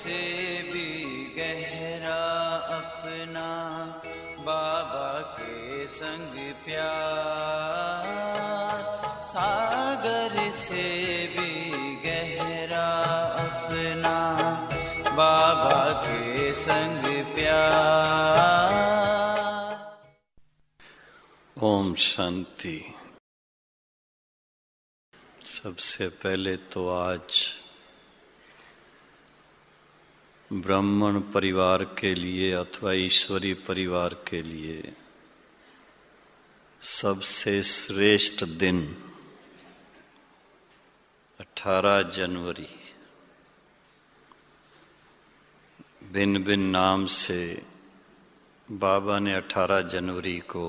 से भी गहरा अपना बाबा के संग प्यार, सागर से भी गहरा अपना बाबा के संग प्यार। ओम शांति। सबसे पहले तो आज ब्राह्मण परिवार के लिए अथवा ईश्वरी परिवार के लिए सबसे श्रेष्ठ दिन 18 जनवरी, भिन्न भिन्न नाम से बाबा ने 18 जनवरी को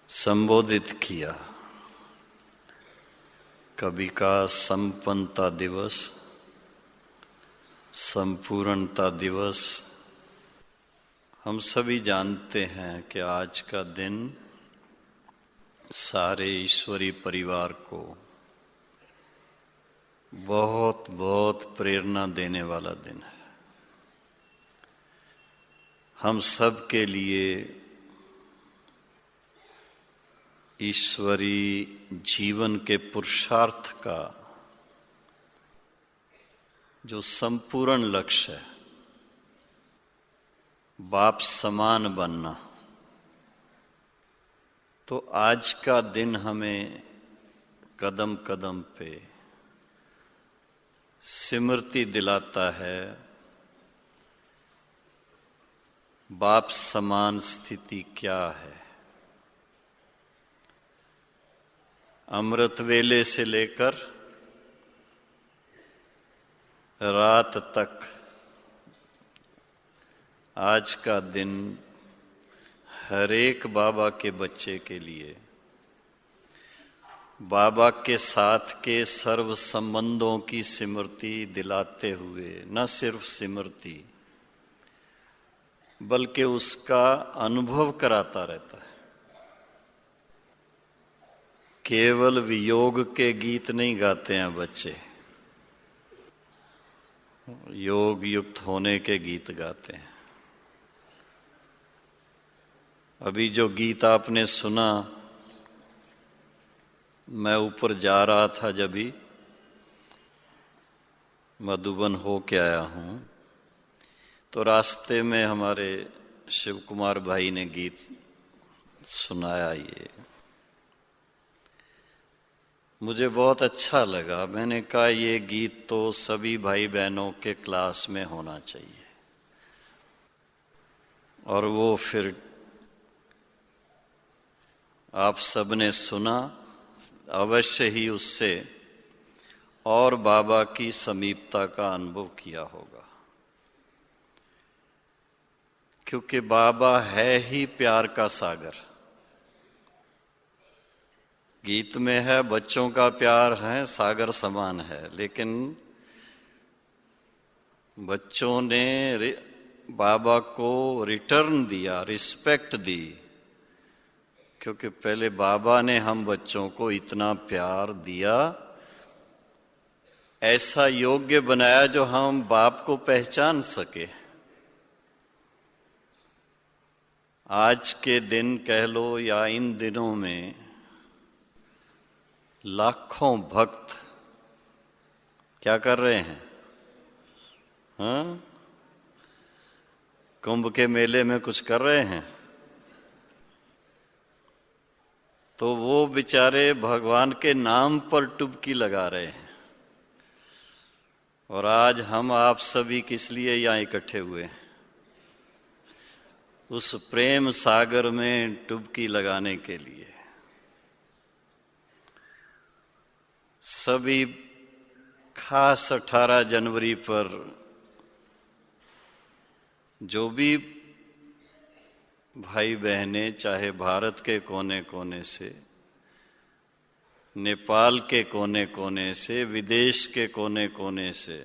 संबोधित किया। कभी का संपन्नता दिवस, संपूर्णता दिवस। हम सभी जानते हैं कि आज का दिन सारे ईश्वरी परिवार को बहुत बहुत प्रेरणा देने वाला दिन है। हम सब के लिए ईश्वरी जीवन के पुरुषार्थ का जो संपूर्ण लक्ष्य है, बाप समान बनना, तो आज का दिन हमें कदम कदम पे स्मृति दिलाता है बाप समान स्थिति क्या है। अमृत वेले से लेकर रात तक आज का दिन हर एक बाबा के बच्चे के लिए बाबा के साथ के सर्व संबंधों की स्मृति दिलाते हुए, न सिर्फ स्मृति बल्कि उसका अनुभव कराता रहता है। केवल वियोग के गीत नहीं गाते हैं बच्चे, योग युक्त होने के गीत गाते हैं। अभी जो गीत आपने सुना, मैं ऊपर जा रहा था, जब भी मधुबन हो के आया हूँ, तो रास्ते में हमारे शिव कुमार भाई ने गीत सुनाया। ये मुझे बहुत अच्छा लगा। मैंने कहा ये गीत तो सभी भाई बहनों के क्लास में होना चाहिए। और वो फिर आप सबने सुना, अवश्य ही उससे और बाबा की समीपता का अनुभव किया होगा, क्योंकि बाबा है ही प्यार का सागर। गीत में है बच्चों का प्यार है सागर समान है, लेकिन बच्चों ने बाबा को रिटर्न दिया, रिस्पेक्ट दी, क्योंकि पहले बाबा ने हम बच्चों को इतना प्यार दिया, ऐसा योग्य बनाया जो हम बाप को पहचान सके। आज के दिन कह लो या इन दिनों में लाखों भक्त क्या कर रहे हैं? हाँ, कुंभ के मेले में कुछ कर रहे हैं, तो वो बेचारे भगवान के नाम पर डुबकी लगा रहे हैं। और आज हम आप सभी किस लिए यहाँ इकट्ठे हुए हैं? उस प्रेम सागर में डुबकी लगाने के लिए। सभी खास 18 जनवरी पर जो भी भाई बहनें, चाहे भारत के कोने कोने से, नेपाल के कोने कोने से, विदेश के कोने कोने से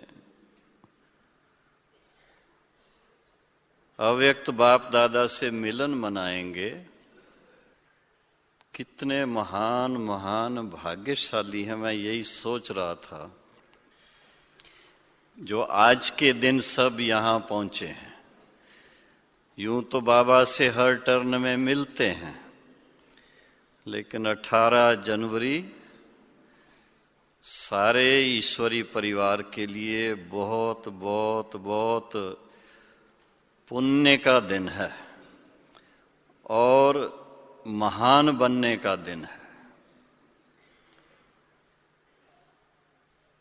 अव्यक्त बाप दादा से मिलन मनाएंगे, कितने महान महान भाग्यशाली हैं। मैं यही सोच रहा था जो आज के दिन सब यहाँ पहुंचे हैं। यूं तो बाबा से हर टर्न में मिलते हैं, लेकिन 18 जनवरी सारे ईश्वरी परिवार के लिए बहुत बहुत बहुत पुण्य का दिन है और महान बनने का दिन है।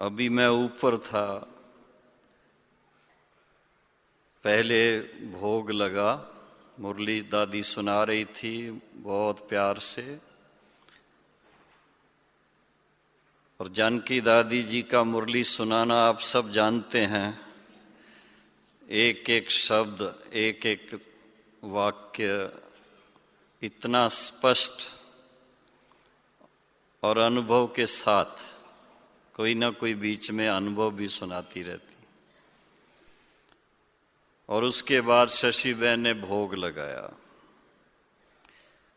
अभी मैं ऊपर था, पहले भोग लगा, मुरली दादी सुना रही थी बहुत प्यार से, और जानकी दादी जी का मुरली सुनाना आप सब जानते हैं। एक एक शब्द, एक एक वाक्य इतना स्पष्ट और अनुभव के साथ, कोई ना कोई बीच में अनुभव भी सुनाती रहती। और उसके बाद शशि बहन ने भोग लगाया।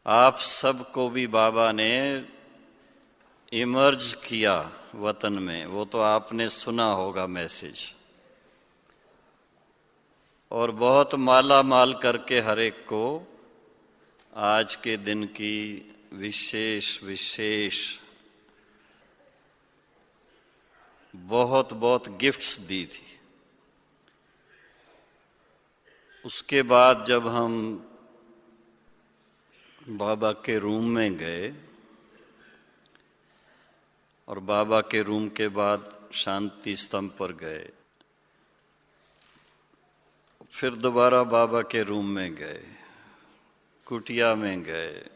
आप सबको भी बाबा ने इमर्ज किया वतन में, वो तो आपने सुना होगा मैसेज, और बहुत माला माल करके हर एक को आज के दिन की विशेष विशेष बहुत बहुत गिफ्ट्स दी थी। उसके बाद जब हम बाबा के रूम में गए और बाबा के रूम के बाद शांति स्तंभ पर गए, फिर दोबारा बाबा के रूम में गए, कुटिया में गए,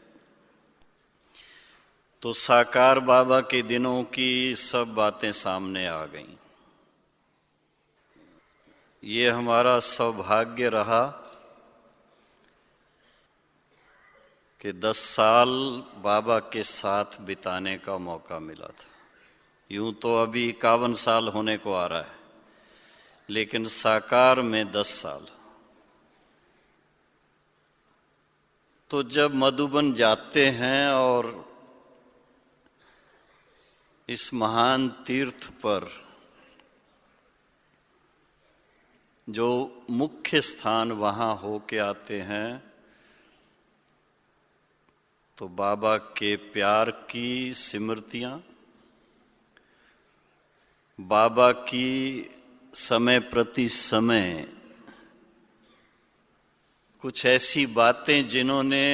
तो साकार बाबा के दिनों की सब बातें सामने आ गईं। ये हमारा सौभाग्य रहा कि 10 साल बाबा के साथ बिताने का मौका मिला था। यूं तो अभी 51 साल होने को आ रहा है, लेकिन साकार में 10 साल। तो जब मधुबन जाते हैं और इस महान तीर्थ पर जो मुख्य स्थान वहाँ हो के आते हैं, तो बाबा के प्यार की स्मृतियाँ, बाबा की समय प्रति समय कुछ ऐसी बातें जिन्होंने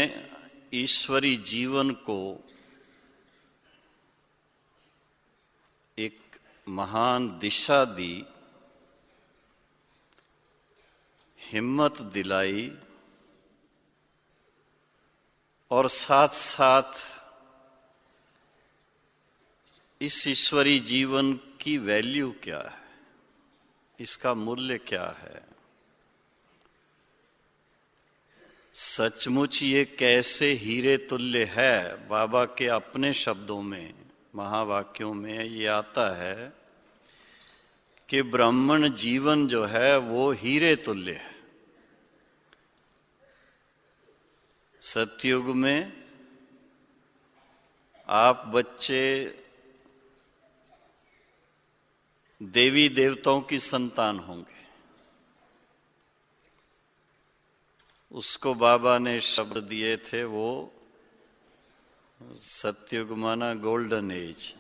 ईश्वरी जीवन को एक महान दिशा दी, हिम्मत दिलाई, और साथ साथ इस ईश्वरी जीवन की वैल्यू क्या है, इसका मूल्य क्या है, सचमुच ये कैसे हीरे तुल्य है। बाबा के अपने शब्दों में, महावाक्यों में ये आता है कि ब्राह्मण जीवन जो है वो हीरे तुल्य है। सतयुग में आप बच्चे देवी देवताओं की संतान होंगे। उसको बाबा ने शब्द दिए थे, वो सतयुग माना गोल्डन एज,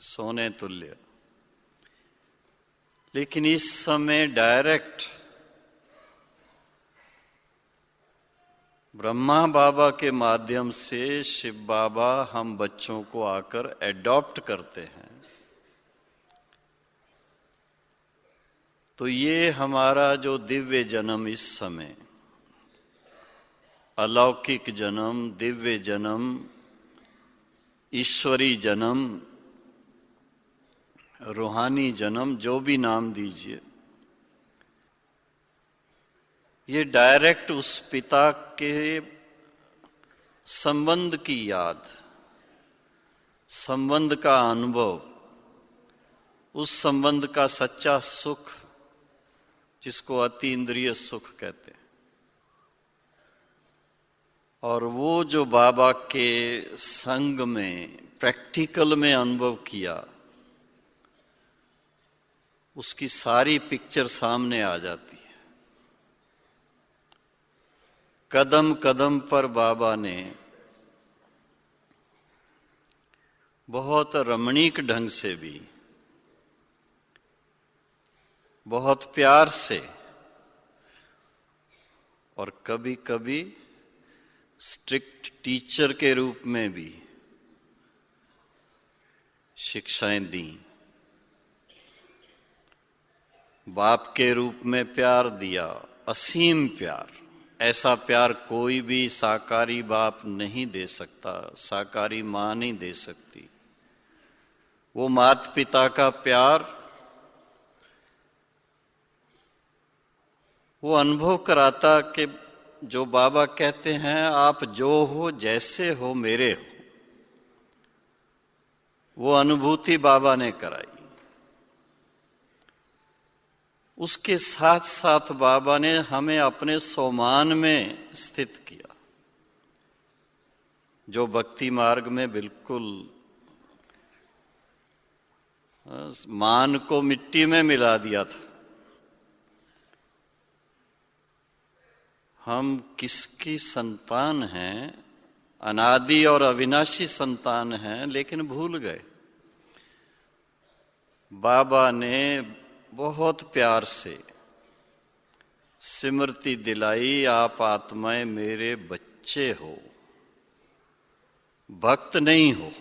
सोने तुल्य। लेकिन इस समय डायरेक्ट ब्रह्मा बाबा के माध्यम से शिव बाबा हम बच्चों को आकर एडॉप्ट करते हैं। तो ये हमारा जो दिव्य जन्म इस समय, अलौकिक जन्म, दिव्य जन्म, ईश्वरी जन्म, रूहानी जन्म, जो भी नाम दीजिए, ये डायरेक्ट उस पिता के संबंध की याद, संबंध का अनुभव, उस संबंध का सच्चा सुख, जिसको अति इंद्रिय सुख कहते हैं। और वो जो बाबा के संग में प्रैक्टिकल में अनुभव किया, उसकी सारी पिक्चर सामने आ जाती है। कदम कदम पर बाबा ने बहुत रमणीक ढंग से भी, बहुत प्यार से और कभी कभी स्ट्रिक्ट टीचर के रूप में भी शिक्षाएं दी। बाप के रूप में प्यार दिया, असीम प्यार। ऐसा प्यार कोई भी साकारी बाप नहीं दे सकता, साकारी मां नहीं दे सकती। वो माता पिता का प्यार वो अनुभव कराता कि जो बाबा कहते हैं, आप जो हो, जैसे हो, मेरे हो, वो अनुभूति बाबा ने कराई। उसके साथ साथ बाबा ने हमें अपने सोमान में स्थित किया, जो भक्ति मार्ग में बिल्कुल मान को मिट्टी में मिला दिया था। हम किसकी संतान हैं? अनादि और अविनाशी संतान हैं, लेकिन भूल गए। बाबा ने बहुत प्यार से स्मृति दिलाई, आप आत्माएं मेरे बच्चे हो, भक्त नहीं हो।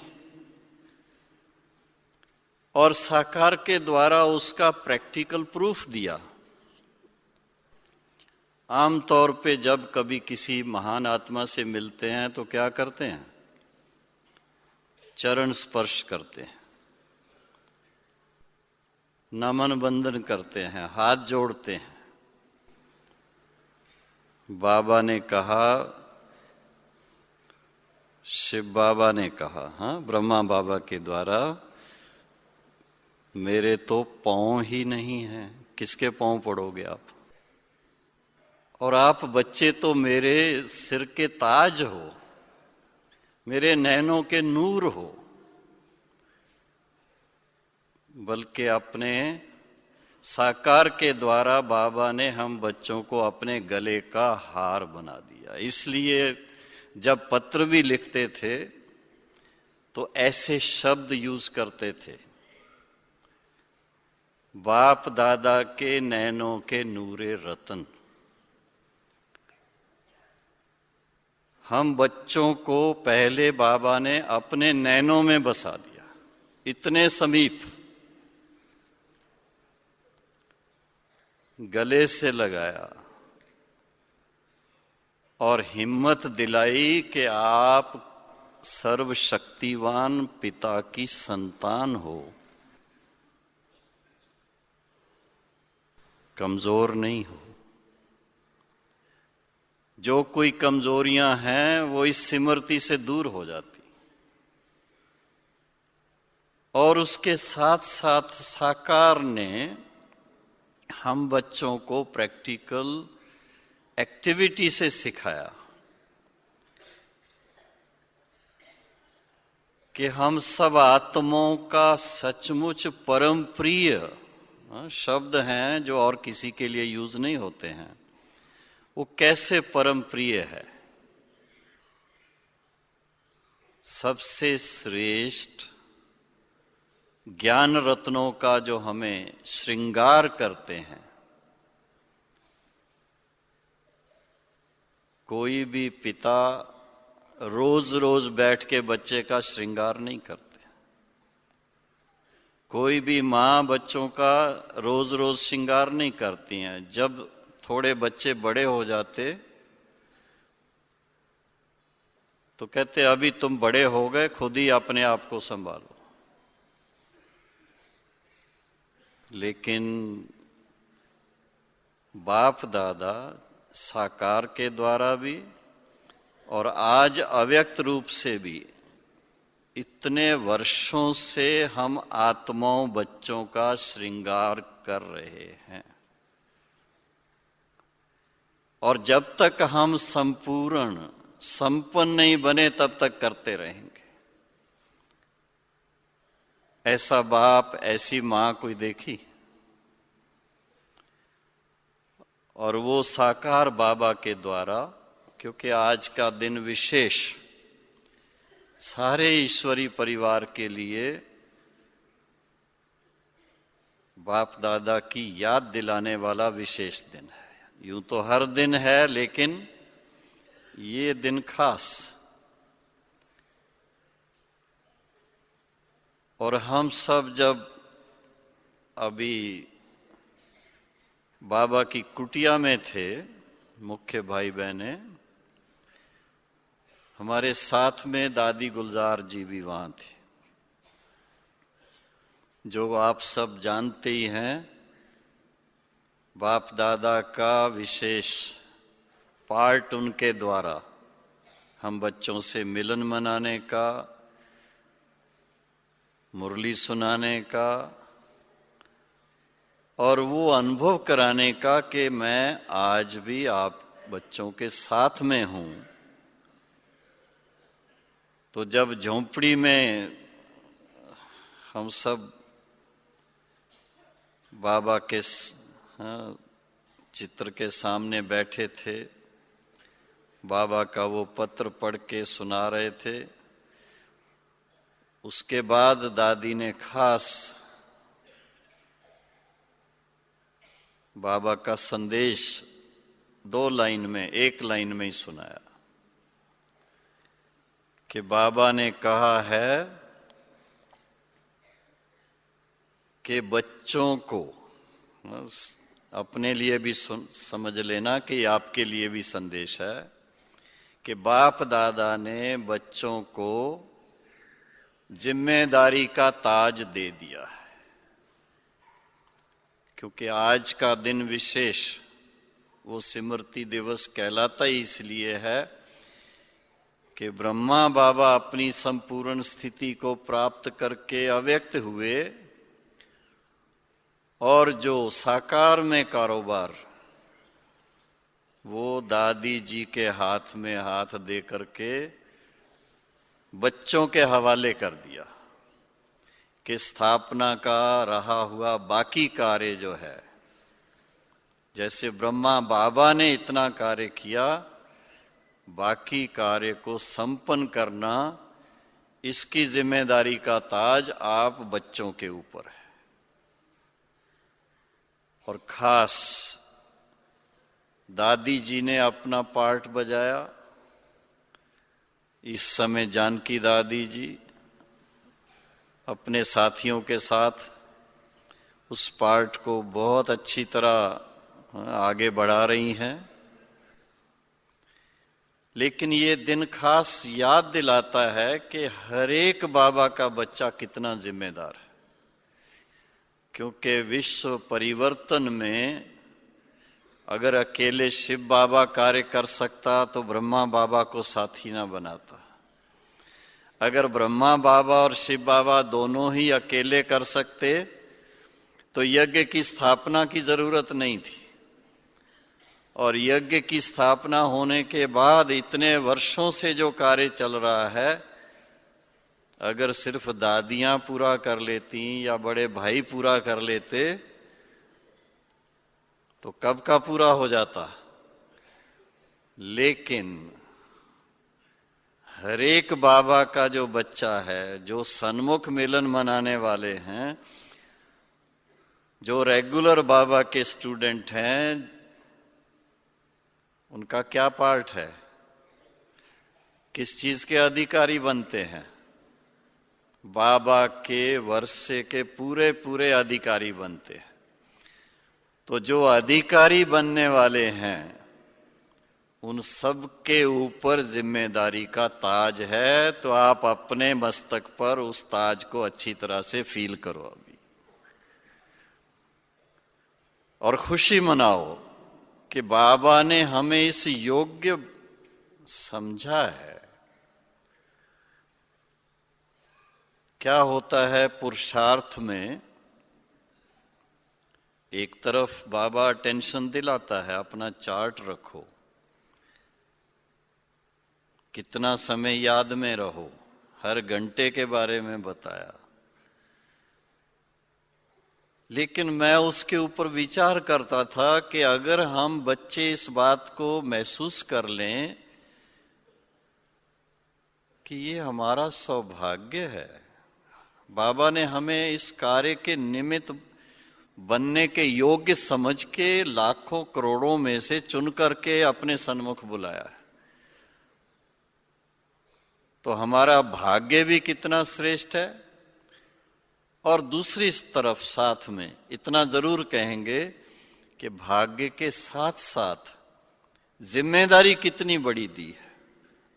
और साकार के द्वारा उसका प्रैक्टिकल प्रूफ दिया। आमतौर पे जब कभी किसी महान आत्मा से मिलते हैं तो क्या करते हैं? चरण स्पर्श करते हैं, नमन बंदन करते हैं, हाथ जोड़ते हैं। बाबा ने कहा, शिव बाबा ने कहा, हाँ, ब्रह्मा बाबा के द्वारा, मेरे तो पांव ही नहीं हैं, किसके पांव पड़ोगे आप? और आप बच्चे तो मेरे सिर के ताज हो, मेरे नैनों के नूर हो। बल्कि अपने साकार के द्वारा बाबा ने हम बच्चों को अपने गले का हार बना दिया। इसलिए जब पत्र भी लिखते थे तो ऐसे शब्द यूज करते थे, बाप दादा के नैनों के नूरे रतन। हम बच्चों को पहले बाबा ने अपने नैनों में बसा दिया, इतने समीप, गले से लगाया और हिम्मत दिलाई कि आप सर्वशक्तिवान पिता की संतान हो, कमजोर नहीं हो। जो कोई कमजोरियां हैं वो इस स्मृति से दूर हो जाती। और उसके साथ साथ साकार ने हम बच्चों को प्रैक्टिकल एक्टिविटी से सिखाया कि हम सब आत्माओं का सचमुच परम प्रिय शब्द हैं जो और किसी के लिए यूज नहीं होते हैं। वो कैसे परम प्रिय है? सबसे श्रेष्ठ ज्ञान रत्नों का जो हमें श्रृंगार करते हैं। कोई भी पिता रोज रोज बैठ के बच्चे का श्रृंगार नहीं करते। कोई भी माँ बच्चों का रोज रोज श्रृंगार नहीं करती हैं। जब थोड़े बच्चे बड़े हो जाते तो कहते अभी तुम बड़े हो गए, खुद ही अपने आप को संभालो। लेकिन बाप दादा साकार के द्वारा भी और आज अव्यक्त रूप से भी इतने वर्षों से हम आत्माओं बच्चों का श्रृंगार कर रहे हैं। और जब तक हम संपूर्ण संपन्न नहीं बने तब तक करते रहेंगे। ऐसा बाप ऐसी मां कोई देखी? और वो साकार बाबा के द्वारा, क्योंकि आज का दिन विशेष सारे ईश्वरी परिवार के लिए बाप दादा की याद दिलाने वाला विशेष दिन है। यूं तो हर दिन है, लेकिन ये दिन खास। और हम सब जब अभी बाबा की कुटिया में थे, मुख्य भाई बहनें, हमारे साथ में दादी गुलजार जी भी वहां थे, जो आप सब जानते ही हैं। बाप दादा का विशेष पार्ट उनके द्वारा हम बच्चों से मिलन मनाने का, मुरली सुनाने का और वो अनुभव कराने का कि मैं आज भी आप बच्चों के साथ में हूं। तो जब झोंपड़ी में हम सब बाबा के चित्र के सामने बैठे थे, बाबा का वो पत्र पढ़ के सुना रहे थे, उसके बाद दादी ने खास बाबा का संदेश 2 लाइन में, 1 लाइन में ही सुनाया कि बाबा ने कहा है कि बच्चों को, अपने लिए भी समझ लेना कि आपके लिए भी संदेश है, कि बाप दादा ने बच्चों को जिम्मेदारी का ताज दे दिया है। क्योंकि आज का दिन विशेष वो स्मृति दिवस कहलाता ही इसलिए है कि ब्रह्मा बाबा अपनी संपूर्ण स्थिति को प्राप्त करके अव्यक्त हुए और जो साकार में कारोबार वो दादी जी के हाथ में हाथ दे करके बच्चों के हवाले कर दिया कि स्थापना का रहा हुआ बाकी कार्य जो है, जैसे ब्रह्मा बाबा ने इतना कार्य किया, बाकी कार्य को संपन्न करना, इसकी जिम्मेदारी का ताज आप बच्चों के ऊपर है। और खास दादी जी ने अपना पार्ट बजाया। इस समय जानकी दादी जी अपने साथियों के साथ उस पार्ट को बहुत अच्छी तरह आगे बढ़ा रही हैं। लेकिन ये दिन खास याद दिलाता है कि हर एक बाबा का बच्चा कितना जिम्मेदार है। क्योंकि विश्व परिवर्तन में अगर अकेले शिव बाबा कार्य कर सकता तो ब्रह्मा बाबा को साथी ना बनाता। अगर ब्रह्मा बाबा और शिव बाबा दोनों ही अकेले कर सकते तो यज्ञ की स्थापना की जरूरत नहीं थी। और यज्ञ की स्थापना होने के बाद इतने वर्षों से जो कार्य चल रहा है, अगर सिर्फ दादियां पूरा कर लेती या बड़े भाई पूरा कर लेते तो कब का पूरा हो जाता। लेकिन हर एक बाबा का जो बच्चा है, जो सन्मुख मिलन मनाने वाले हैं, जो रेगुलर बाबा के स्टूडेंट हैं, उनका क्या पार्ट है, किस चीज के अधिकारी बनते हैं? बाबा के वर्षे के पूरे पूरे अधिकारी बनते हैं। तो जो अधिकारी बनने वाले हैं उन सब के ऊपर जिम्मेदारी का ताज है। तो आप अपने मस्तक पर उस ताज को अच्छी तरह से फील करो अभी, और खुशी मनाओ कि बाबा ने हमें इस योग्य समझा है। क्या होता है पुरुषार्थ में, एक तरफ बाबा टेंशन दिलाता है, अपना चार्ट रखो, कितना समय याद में रहो, हर घंटे के बारे में बताया। लेकिन मैं उसके ऊपर विचार करता था कि अगर हम बच्चे इस बात को महसूस कर लें कि ये हमारा सौभाग्य है, बाबा ने हमें इस कार्य के निमित्त बनने के योग्य समझ के लाखों करोड़ों में से चुन करके अपने सन्मुख बुलाया है, तो हमारा भाग्य भी कितना श्रेष्ठ है। और दूसरी तरफ साथ में इतना जरूर कहेंगे कि भाग्य के साथ साथ जिम्मेदारी कितनी बड़ी दी है।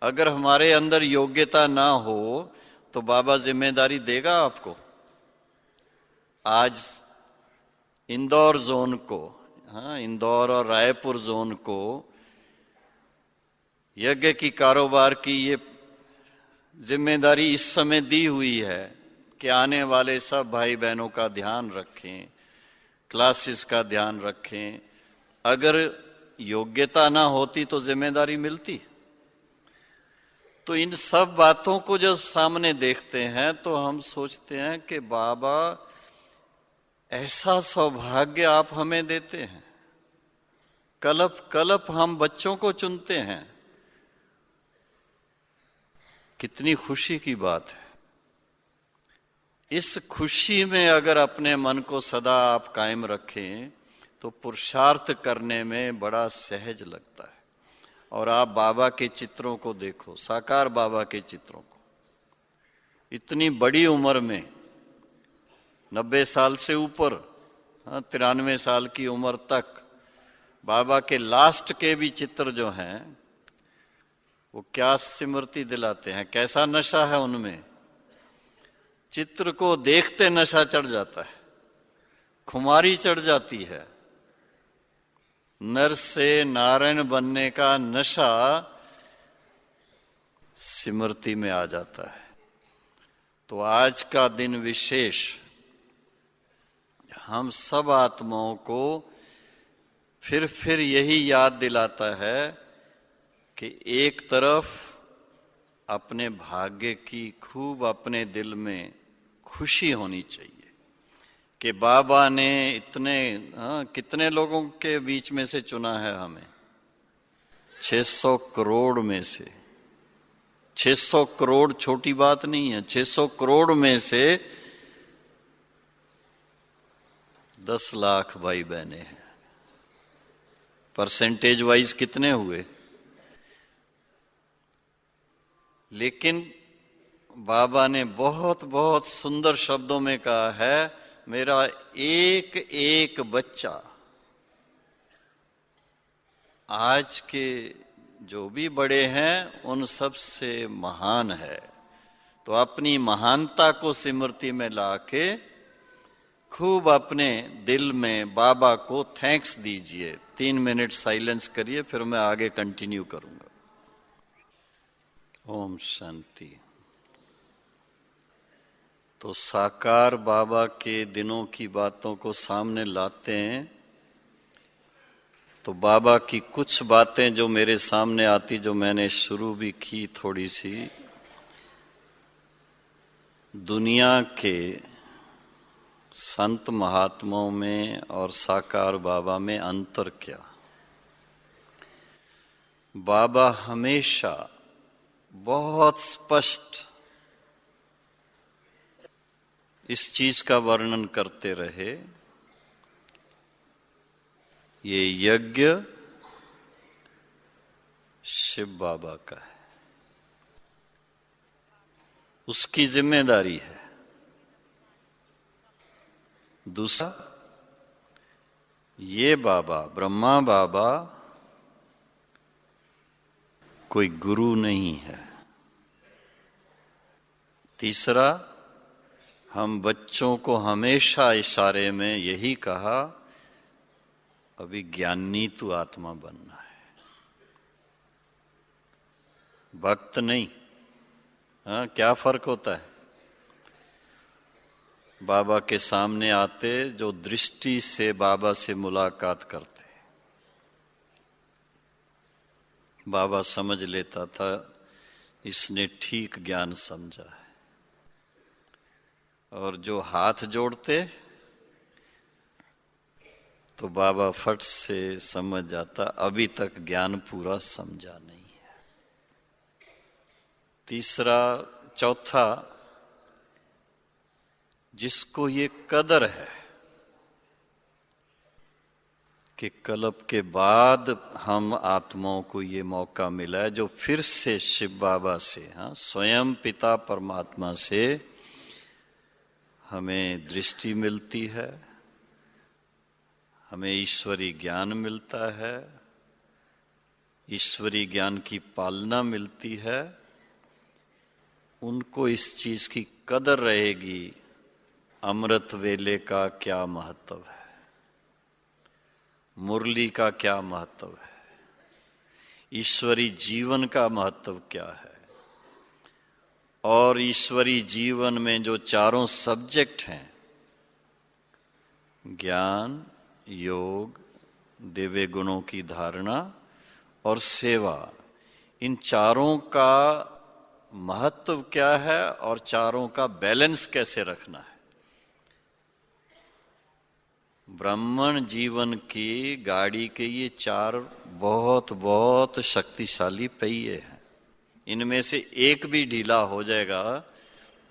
अगर हमारे अंदर योग्यता ना हो तो बाबा जिम्मेदारी देगा आपको। आज इंदौर जोन को, हाँ, इंदौर और रायपुर जोन को यज्ञ की कारोबार की ये जिम्मेदारी इस समय दी हुई है कि आने वाले सब भाई बहनों का ध्यान रखें, क्लासेस का ध्यान रखें। अगर योग्यता ना होती तो जिम्मेदारी मिलती। तो इन सब बातों को जब सामने देखते हैं तो हम सोचते हैं कि बाबा ऐसा सौभाग्य आप हमें देते हैं। कलप कलप हम बच्चों को चुनते हैं। कितनी खुशी की बात है। इस खुशी में अगर अपने मन को सदा आप कायम रखें तो पुरुषार्थ करने में बड़ा सहज लगता है। और आप बाबा के चित्रों को देखो, साकार बाबा के चित्रों को, इतनी बड़ी उम्र में 90 साल से ऊपर, 93 साल की उम्र तक बाबा के लास्ट के भी चित्र जो हैं वो क्या स्मृति दिलाते हैं, कैसा नशा है उनमें। चित्र को देखते नशा चढ़ जाता है, खुमारी चढ़ जाती है। नर से नारायण बनने का नशा स्मृति में आ जाता है। तो आज का दिन विशेष हम सब आत्माओं को फिर यही याद दिलाता है कि एक तरफ अपने भाग्य की खूब अपने दिल में खुशी होनी चाहिए कि बाबा ने कितने लोगों के बीच में से चुना है हमें, 600 करोड़ में से। 600 करोड़ छोटी बात नहीं है। 600 करोड़ में से 10 लाख भाई बहने हैं। परसेंटेज वाइज कितने हुए? लेकिन बाबा ने बहुत बहुत सुंदर शब्दों में कहा है, मेरा एक एक बच्चा आज के जो भी बड़े हैं उन सब से महान है। तो अपनी महानता को स्मृति में लाके खूब अपने दिल में बाबा को थैंक्स दीजिए। 3 मिनट साइलेंस करिए, फिर मैं आगे कंटिन्यू करूंगा। ओम शांति। तो साकार बाबा के दिनों की बातों को सामने लाते हैं तो बाबा की कुछ बातें जो मेरे सामने आती, जो मैंने शुरू भी की थोड़ी सी, दुनिया के संत महात्माओं में और साकार बाबा में अंतर क्या। बाबा हमेशा बहुत स्पष्ट इस चीज का वर्णन करते रहे, ये यज्ञ शिव बाबा का है, उसकी जिम्मेदारी है। दूसरा, ये बाबा ब्रह्मा बाबा कोई गुरु नहीं है। तीसरा, हम बच्चों को हमेशा इशारे में यही कहा, अभी ज्ञानी तू आत्मा बनना है, भक्त नहीं। हाँ, क्या फर्क होता है? बाबा के सामने आते, जो दृष्टि से बाबा से मुलाकात करते, बाबा समझ लेता था इसने ठीक ज्ञान समझा है। और जो हाथ जोड़ते, तो बाबा फट से समझ जाता अभी तक ज्ञान पूरा समझा नहीं है। तीसरा, चौथा, जिसको ये कदर है कि कल्प के बाद हम आत्माओं को ये मौका मिला है, जो फिर से शिव बाबा से, स्वयं पिता परमात्मा से हमें दृष्टि मिलती है, हमें ईश्वरी ज्ञान मिलता है, ईश्वरी ज्ञान की पालना मिलती है, उनको इस चीज की कदर रहेगी अमृत वेले का क्या महत्व है, मुरली का क्या महत्व है, ईश्वरी जीवन का महत्व क्या है। और ईश्वरी जीवन में जो चारों सब्जेक्ट हैं, ज्ञान, योग, दिव्य गुणों की धारणा और सेवा, इन चारों का महत्व क्या है और चारों का बैलेंस कैसे रखना है। ब्राह्मण जीवन की गाड़ी के ये चार बहुत बहुत शक्तिशाली पहिए हैं। इनमें से एक भी ढीला हो जाएगा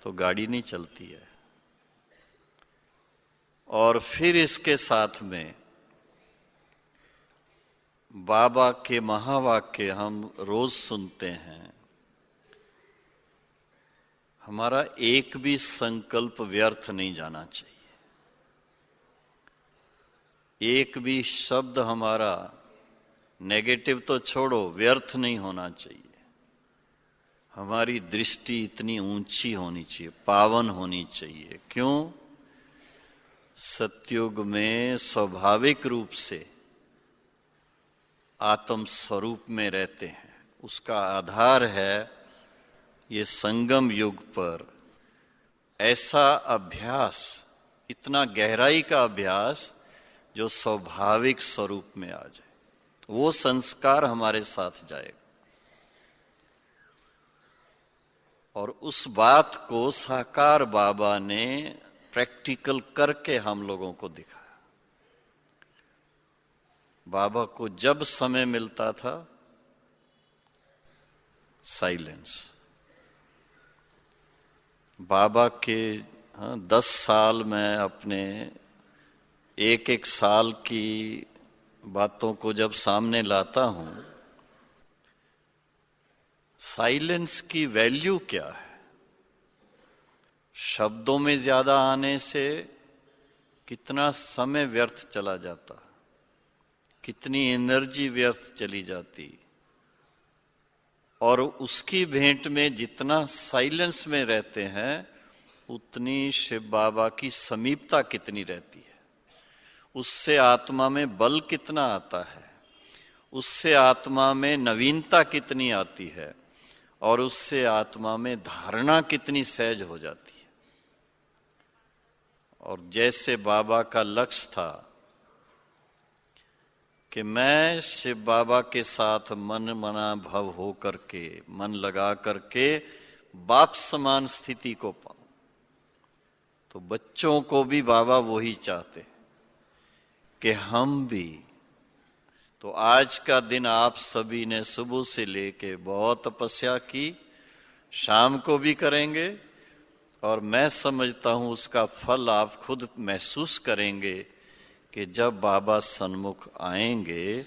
तो गाड़ी नहीं चलती है। और फिर इसके साथ में बाबा के महावाक्य हम रोज सुनते हैं। हमारा एक भी संकल्प व्यर्थ नहीं जाना चाहिए, एक भी शब्द हमारा नेगेटिव तो छोड़ो, व्यर्थ नहीं होना चाहिए। हमारी दृष्टि इतनी ऊंची होनी चाहिए, पावन होनी चाहिए। क्यों? सतयुग में स्वाभाविक रूप से आत्म स्वरूप में रहते हैं। उसका आधार है ये संगम युग पर ऐसा अभ्यास, इतना गहराई का अभ्यास जो स्वाभाविक स्वरूप में आ जाए, वो संस्कार हमारे साथ जाएगा। और उस बात को साकार बाबा ने प्रैक्टिकल करके हम लोगों को दिखाया। बाबा को जब समय मिलता था, साइलेंस। बाबा के 10 साल में अपने एक एक साल की बातों को जब सामने लाता हूं, साइलेंस की वैल्यू क्या है। शब्दों में ज्यादा आने से कितना समय व्यर्थ चला जाता, कितनी एनर्जी व्यर्थ चली जाती। और उसकी भेंट में जितना साइलेंस में रहते हैं, उतनी शिव बाबा की समीपता कितनी रहती है। उससे आत्मा में बल कितना आता है, उससे आत्मा में नवीनता कितनी आती है, और उससे आत्मा में धारणा कितनी सहज हो जाती है। और जैसे बाबा का लक्ष्य था कि मैं शिव बाबा के साथ मन मना भव हो करके, मन लगा करके बाप समान स्थिति को पाऊं, तो बच्चों को भी बाबा वही चाहते कि हम भी। तो आज का दिन आप सभी ने सुबह से लेके बहुत तपस्या की, शाम को भी करेंगे, और मैं समझता हूं उसका फल आप खुद महसूस करेंगे कि जब बाबा सन्मुख आएंगे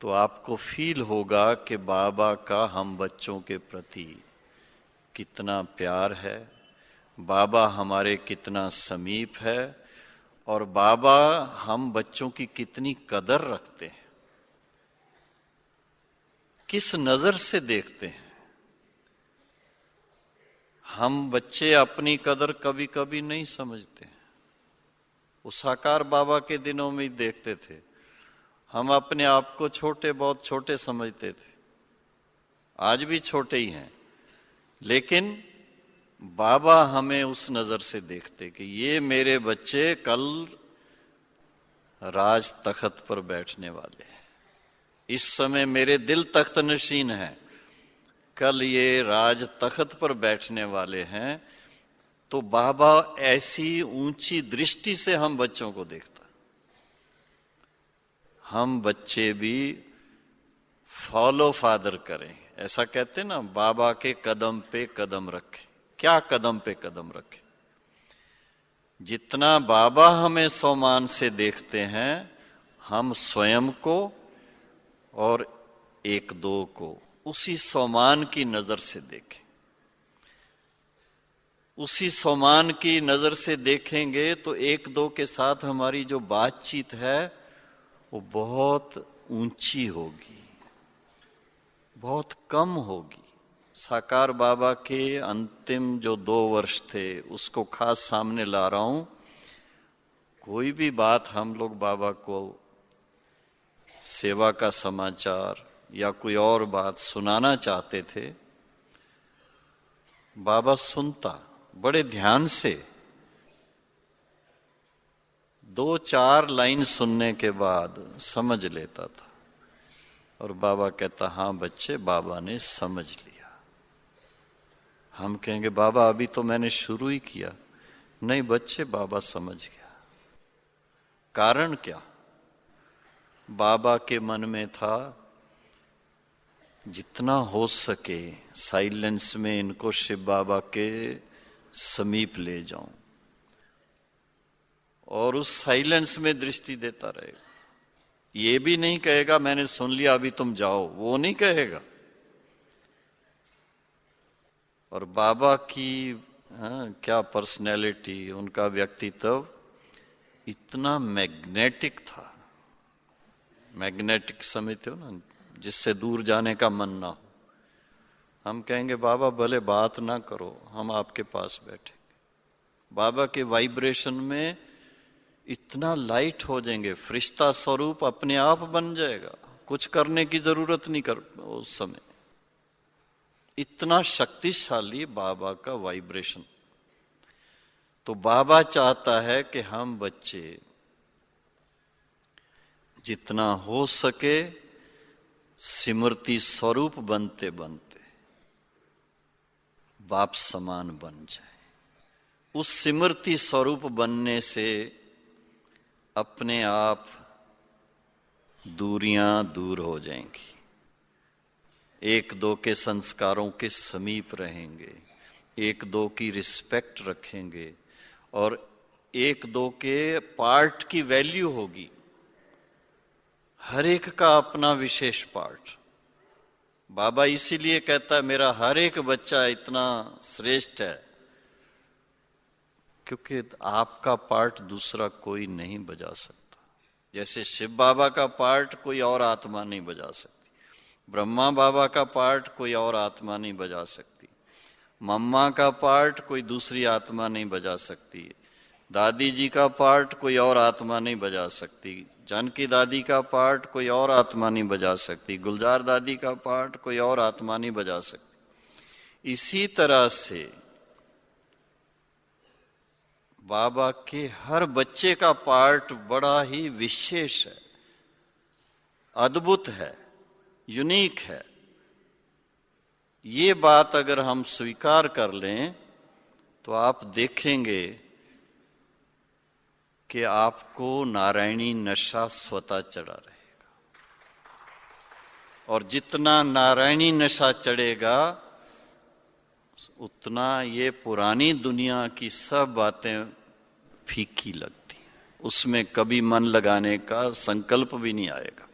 तो आपको फील होगा कि बाबा का हम बच्चों के प्रति कितना प्यार है, बाबा हमारे कितना समीप है, और बाबा हम बच्चों की कितनी कदर रखते हैं, किस नजर से देखते हैं। हम बच्चे अपनी कदर कभी कभी नहीं समझते। वो साकार बाबा के दिनों में ही देखते थे। हम अपने आप को छोटे, बहुत छोटे समझते थे, आज भी छोटे ही हैं, लेकिन बाबा हमें उस नजर से देखते कि ये मेरे बच्चे कल राज तख्त पर बैठने वाले हैं। इस समय मेरे दिल तख्त नशीन है, कल ये राज तख्त पर बैठने वाले हैं। तो बाबा ऐसी ऊंची दृष्टि से हम बच्चों को देखता। हम बच्चे भी फॉलो फादर करें। ऐसा कहते ना, बाबा के कदम पे कदम रखें। क्या कदम पे कदम रखें? जितना बाबा हमें सम्मान से देखते हैं, हम स्वयं को और एक दो को उसी सम्मान की नजर से देखें। उसी सम्मान की नजर से देखेंगे तो एक दो के साथ हमारी जो बातचीत है वो बहुत ऊंची होगी, बहुत कम होगी। साकार बाबा के अंतिम जो 2 वर्ष थे उसको खास सामने ला रहा हूं। कोई भी बात हम लोग बाबा को, सेवा का समाचार या कोई और बात सुनाना चाहते थे, बाबा सुनता बड़े ध्यान से। 2-4 लाइन सुनने के बाद समझ लेता था और बाबा कहता, हाँ बच्चे, बाबा ने समझ लिया। हम कहेंगे, बाबा अभी तो मैंने शुरू ही किया। नहीं बच्चे, बाबा समझ गया। कारण क्या? बाबा के मन में था जितना हो सके साइलेंस में इनको शिव बाबा के समीप ले जाऊं और उस साइलेंस में दृष्टि देता रहेगा। ये भी नहीं कहेगा मैंने सुन लिया अभी तुम जाओ, वो नहीं कहेगा। और बाबा की क्या पर्सनैलिटी, उनका व्यक्तित्व इतना मैग्नेटिक था। मैग्नेटिक समझते हो ना, जिससे दूर जाने का मन ना हो। हम कहेंगे बाबा भले बात ना करो, हम आपके पास बैठेंगे। बाबा के वाइब्रेशन में इतना लाइट हो जाएंगे, फरिश्ता स्वरूप अपने आप बन जाएगा, कुछ करने की जरूरत नहीं कर उस समय। इतना शक्तिशाली बाबा का वाइब्रेशन। तो बाबा चाहता है कि हम बच्चे जितना हो सके स्मृति स्वरूप बनते बनते बाप समान बन जाए। उस स्मृति स्वरूप बनने से अपने आप दूरियां दूर हो जाएंगी। एक दो के संस्कारों के समीप रहेंगे, एक दो की रिस्पेक्ट रखेंगे और एक दो के पार्ट की वैल्यू होगी। हर एक का अपना विशेष पार्ट। बाबा इसीलिए कहता है मेरा हर एक बच्चा इतना श्रेष्ठ है, क्योंकि आपका पार्ट दूसरा कोई नहीं बजा सकता। जैसे शिव बाबा का पार्ट कोई और आत्मा नहीं बजा सकती, ब्रह्मा बाबा का पार्ट कोई और आत्मा नहीं बजा सकती, मम्मा का पार्ट कोई दूसरी आत्मा नहीं बजा सकती, दादी जी का पार्ट कोई और आत्मा नहीं बजा सकती, जानकी दादी का पार्ट कोई और आत्मा नहीं बजा सकती, गुलजार दादी का पार्ट कोई और आत्मा नहीं बजा सकती। इसी तरह से बाबा के हर बच्चे का पार्ट बड़ा ही विशेष है, अद्भुत है, यूनिक है। ये बात अगर हम स्वीकार कर लें तो आप देखेंगे कि आपको नारायणी नशा स्वतः चढ़ा रहेगा। और जितना नारायणी नशा चढ़ेगा उतना ये पुरानी दुनिया की सब बातें फीकी लगती हैं, उसमें कभी मन लगाने का संकल्प भी नहीं आएगा।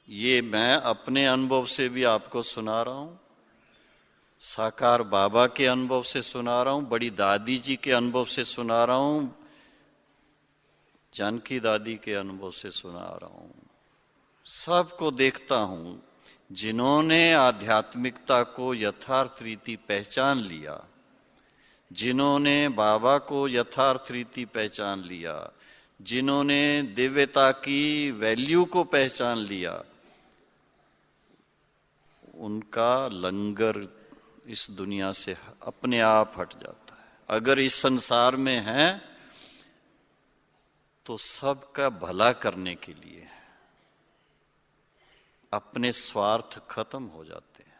ये मैं अपने अनुभव से भी आपको सुना रहा हूं, साकार बाबा के अनुभव से सुना रहा हूं, बड़ी दादी जी के अनुभव से सुना रहा हूं, जानकी दादी के अनुभव से सुना रहा हूं। सबको देखता हूं जिन्होंने आध्यात्मिकता को यथार्थ रीति पहचान लिया, जिन्होंने बाबा को यथार्थ रीति पहचान लिया, जिन्होंने दिव्यता की वैल्यू को पहचान लिया, उनका लंगर इस दुनिया से अपने आप हट जाता है। अगर इस संसार में है तो सबका भला करने के लिए है, अपने स्वार्थ खत्म हो जाते हैं।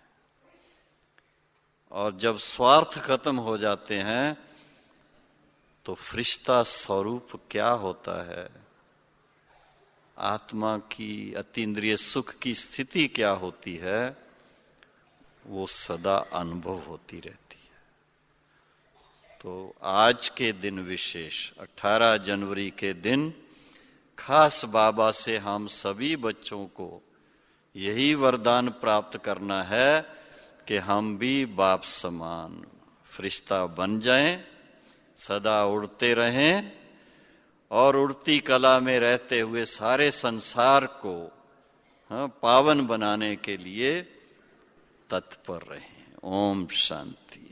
और जब स्वार्थ खत्म हो जाते हैं तो फरिश्ता स्वरूप क्या होता है आत्मा की अतीन्द्रिय सुख की स्थिति क्या होती है, वो सदा अनुभव होती रहती है। तो आज के दिन विशेष 18 जनवरी के दिन खास बाबा से हम सभी बच्चों को यही वरदान प्राप्त करना है कि हम भी बाप समान फरिश्ता बन जाएं, सदा उड़ते रहें और उड़ती कला में रहते हुए सारे संसार को पावन बनाने के लिए तत्पर रहें। ओम शांति।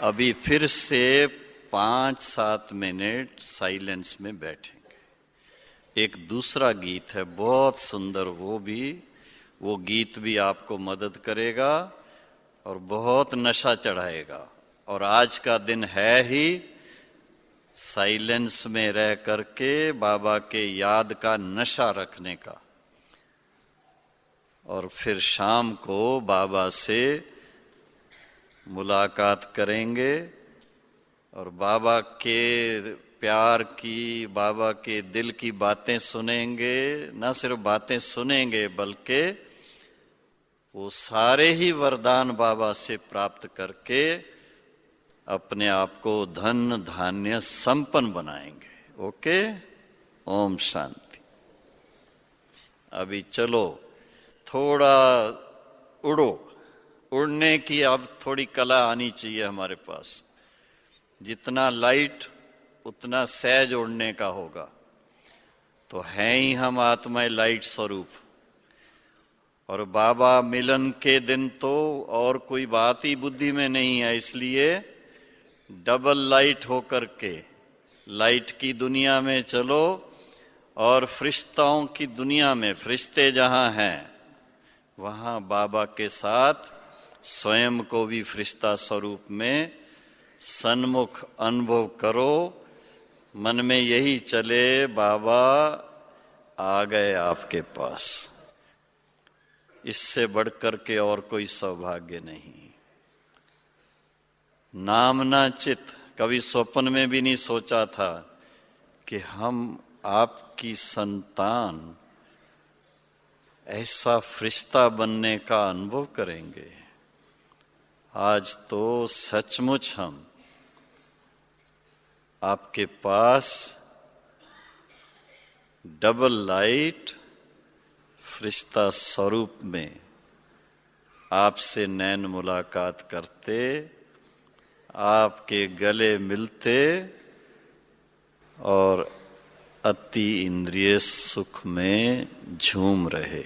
अभी फिर से 5-7 मिनट साइलेंस में बैठेंगे। एक दूसरा गीत है बहुत सुंदर, वो गीत भी आपको मदद करेगा और बहुत नशा चढ़ाएगा। और आज का दिन है ही साइलेंस में रह करके बाबा के याद का नशा रखने का। और फिर शाम को बाबा से मुलाकात करेंगे और बाबा के प्यार की, बाबा के दिल की बातें सुनेंगे। न सिर्फ बातें सुनेंगे बल्कि वो सारे ही वरदान बाबा से प्राप्त करके अपने आप को धन धान्य संपन्न बनाएंगे। ओके, ओम शांति। अभी चलो थोड़ा उड़ो, उड़ने की अब थोड़ी कला आनी चाहिए हमारे पास। जितना लाइट उतना सहज उड़ने का होगा। तो हैं ही हम आत्माएं लाइट स्वरूप, और बाबा मिलन के दिन तो और कोई बात ही बुद्धि में नहीं है। इसलिए डबल लाइट होकर के लाइट की दुनिया में चलो और फरिश्ताओं की दुनिया में, फरिश्ते जहां हैं वहां बाबा के साथ स्वयं को भी फरिश्ता स्वरूप में सन्मुख अनुभव करो। मन में यही चले, बाबा आ गए आपके पास। इससे बढ़कर के और कोई सौभाग्य नहीं। नामना चित, कभी स्वप्न में भी नहीं सोचा था कि हम आपकी संतान ऐसा फरिश्ता बनने का अनुभव करेंगे। आज तो सचमुच हम आपके पास डबल लाइट फरिश्ता स्वरूप में आपसे नैन मुलाकात करते, आपके गले मिलते और अति इंद्रिय सुख में झूम रहे।